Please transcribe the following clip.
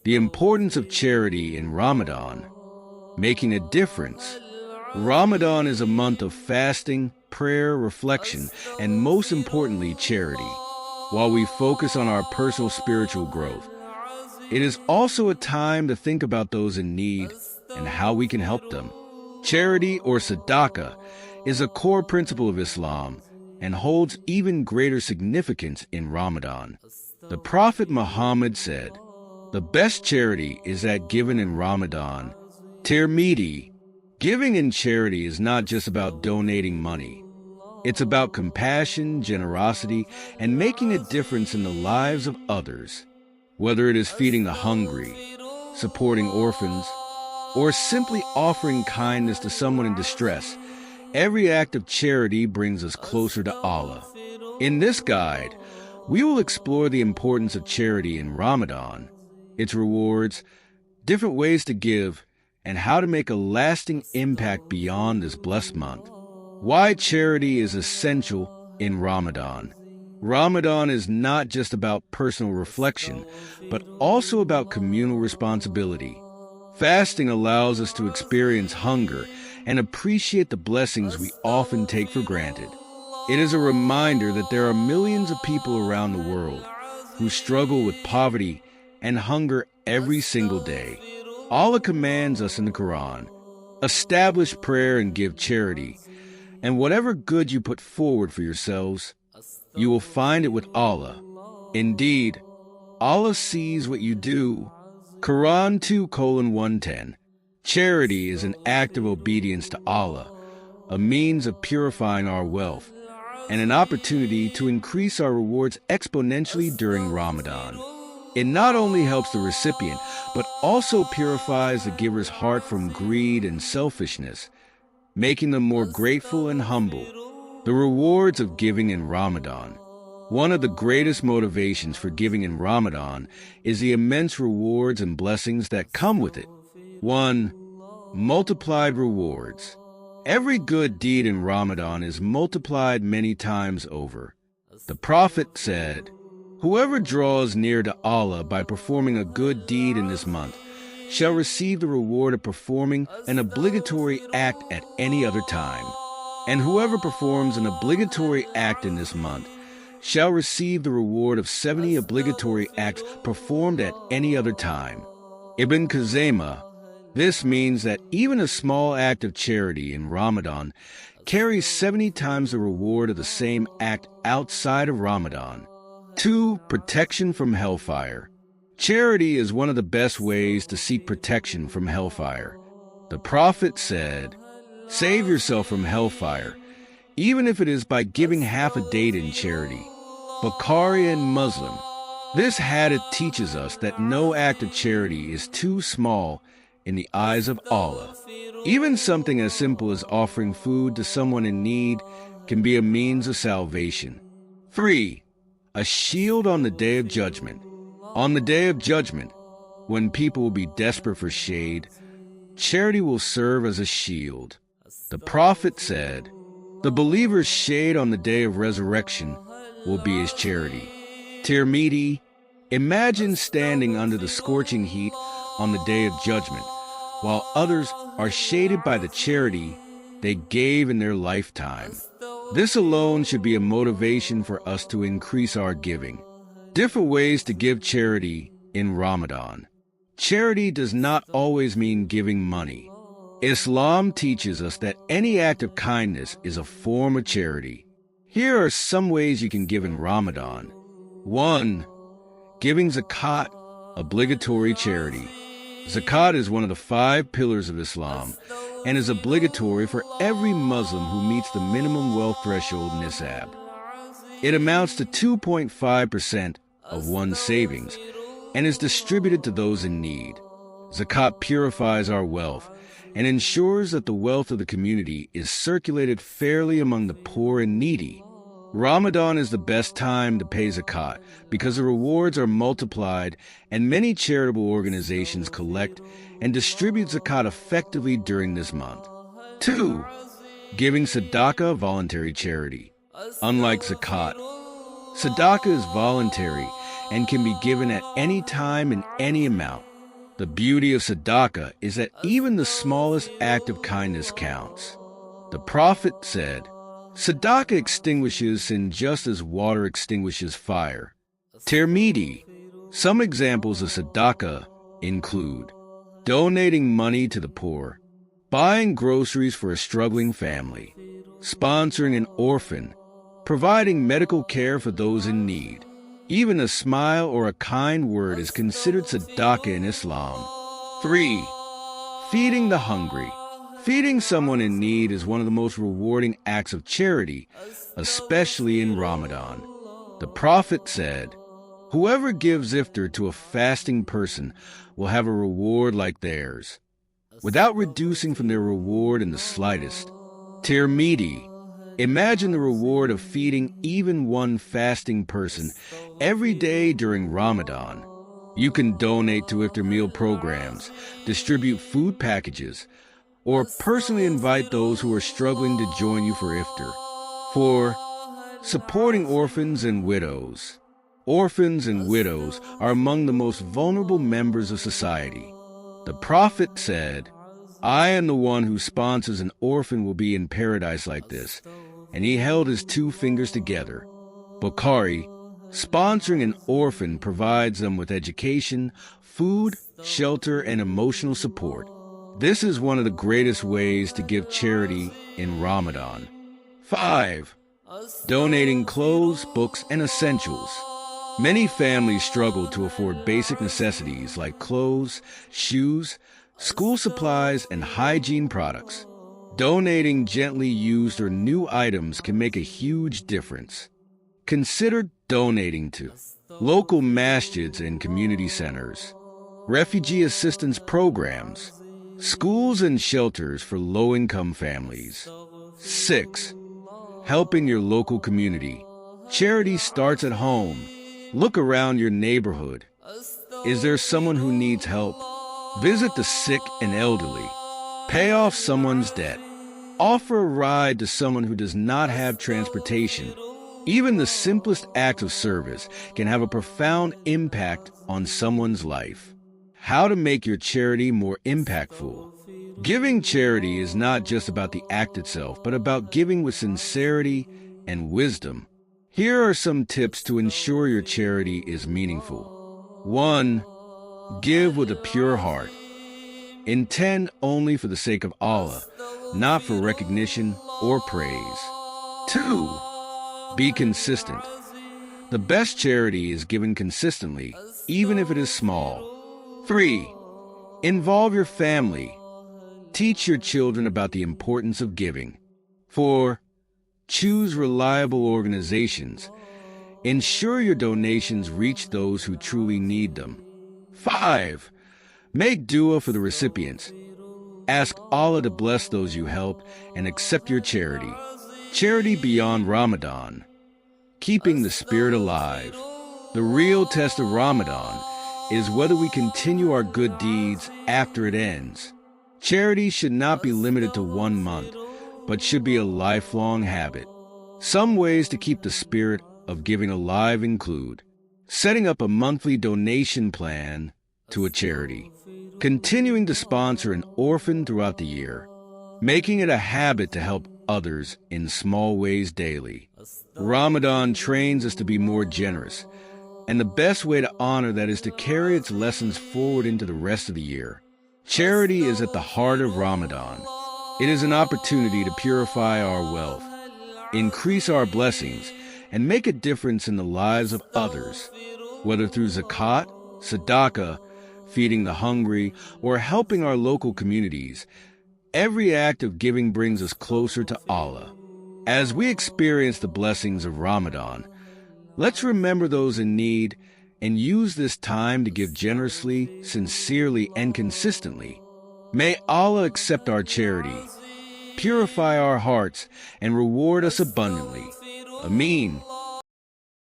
The importance of charity in Ramadan. Making a difference. Ramadan is a month of fasting, prayer, reflection, and most importantly, charity. While we focus on our personal spiritual growth, it is also a time to think about those in need and how we can help them. Charity, or Sadaqah, is a core principle of Islam and holds even greater significance in Ramadan. The Prophet Muhammad said, "The best charity is that given in Ramadan." Tirmidhi. Giving in charity is not just about donating money. It's about compassion, generosity, and making a difference in the lives of others. Whether it is feeding the hungry, supporting orphans, or simply offering kindness to someone in distress, every act of charity brings us closer to Allah. In this guide, we will explore the importance of charity in Ramadan, its rewards, different ways to give, and how to make a lasting impact beyond this blessed month. Why charity is essential in Ramadan. Ramadan is not just about personal reflection, but also about communal responsibility. Fasting allows us to experience hunger and appreciate the blessings we often take for granted. It is a reminder that there are millions of people around the world who struggle with poverty and hunger every single day. Allah commands us in the Quran, establish prayer and give charity, and whatever good you put forward for yourselves, you will find it with Allah. Indeed, Allah sees what you do. Quran 2:110. Charity is an act of obedience to Allah, a means of purifying our wealth, and an opportunity to increase our rewards exponentially during Ramadan. It not only helps the recipient, but also purifies the giver's heart from greed and selfishness, making them more grateful and humble. The rewards of giving in Ramadan. One of the greatest motivations for giving in Ramadan is the immense rewards and blessings that come with it. 1. Multiplied rewards. Every good deed in Ramadan is multiplied many times over. The Prophet said, "Whoever draws near to Allah by performing a good deed in this month shall receive the reward of performing an obligatory act at any other time. And whoever performs an obligatory act in this month shall receive the reward of 70 obligatory acts performed at any other time." Ibn Khuzaymah. This means that even a small act of charity in Ramadan carries 70 times the reward of the same act outside of Ramadan. 2. Protection from hellfire. Charity is one of the best ways to seek protection from hellfire. The Prophet said, "Save yourself from hellfire, even if it is by giving half a date in charity." Bukhari and Muslim. This hadith teaches us that no act of charity is too small in the eyes of Allah. Even something as simple as offering food to someone in need can be a means of salvation. 3. A shield on the Day of Judgment. On the Day of Judgment, when people will be desperate for shade, charity will serve as a shield. The Prophet said, "The believer's shade on the day of resurrection will be his charity." Tirmidhi. Imagine standing under the scorching heat on the Day of Judgment, while others are shaded by the charity they gave in their lifetime. This alone should be a motivation for us to increase our giving. Different ways to give charity in Ramadan. Charity does not always mean giving money. Islam teaches us that any act of kindness is a form of charity. Here are some ways you can give in Ramadan. 1. Giving Zakat, obligatory charity. Zakat is one of the 5 pillars of Islam and is obligatory for every Muslim who meets the minimum wealth threshold nisab. It amounts to 2.5% of one's savings and is distributed to those in need. Zakat purifies our wealth and ensures that the wealth of the community is circulated fairly among the poor and needy. Ramadan is the best time to pay Zakat because the rewards are multiplied and many charitable organizations collect and distribute Zakat effectively during this month. 2. Giving Sadaqah, voluntary charity. Unlike Zakat, Sadaqah is voluntary and can be given at any time in any amount. The beauty of Sadaqah is that even the smallest act of kindness counts. The Prophet said, Sadaqah extinguishes sin just as water extinguishes fire. Tirmidhi. Some examples of Sadaqah include donating money to the poor, buying groceries for a struggling family, sponsoring an orphan, providing medical care for those in need. Even a smile or a kind word is considered Sadaqah in Islam. 3. Feeding the hungry. Feeding someone in need is one of the most rewarding acts of charity, especially in Ramadan. The Prophet said, whoever gives iftar to a fasting person will have a reward like theirs, without reducing from their reward in the slightest. Tirmidhi. Imagine the reward of feeding even one fasting person every day during Ramadan. You can donate to iftar meal programs, distribute food packages, or personally invite those who are struggling to join you for iftar. 4. Supporting orphans and widows. Orphans and widows are among the most vulnerable members of society. The Prophet said, I am the one who sponsors an orphan will be in paradise like this. And he held his 2 fingers together. Bukhari. Sponsoring an orphan provides them with education, food, shelter, and emotional support. This is one of the greatest ways to give charity in Ramadan. 5. Donating clothes, books, and essentials. Many families struggle to afford basic necessities like clothes, shoes, school supplies, and hygiene products. Donating gently used or new items can make a huge difference. Consider donating to local masjids and community centers, refugee assistance programs, schools and shelters for low-income families. 6. Helping your local community. Charity starts at home. Look around your neighborhood. Is there someone who needs help? Visit the sick and elderly. Pay off someone's debt. Offer a ride to someone who does not have transportation. Even the simplest act of service can have a profound impact on someone's life. How to make your charity more impactful. Giving charity is not just about the act itself, but about giving with sincerity and wisdom. Here are some tips to ensure your charity is meaningful. 1. Give with a pure heart. Intend only for the sake of Allah, not for recognition or praise. 2. Be consistent. The best charity is given consistently, even if it is small. 3. Involve your family. Teach your children about the importance of giving. 4. Choose reliable organizations. Ensure your donations reach those who truly need them. 5. Make dua for the recipients. Ask Allah to bless those you help and accept your charity. Charity beyond Ramadan. Keeping the spirit alive. The real test of Ramadan is whether we continue our good deeds after it ends. Charity should not be limited to 1 month, but should be a lifelong habit. Some ways to keep the spirit of giving alive include setting up a monthly donation plan to a charity, continuing to sponsor an orphan throughout the year, making it a habit to help others in small ways daily. Ramadan trains us to be more generous, and the best way to honor that is to carry its lessons forward into the rest of the year. Charity is at the heart of Ramadan. It is an opportunity to purify our wealth, increase our blessings, and make a difference in the lives of others, whether through Zakat, Sadaqah, feeding the hungry, or helping our local communities. Every act of giving brings us closer to Allah. As we experience the blessings of Ramadan, let's remember those in need and use this time to give generously, sincerely, and consistently. May Allah accept our charity, purify our hearts, and reward us abundantly. Ameen.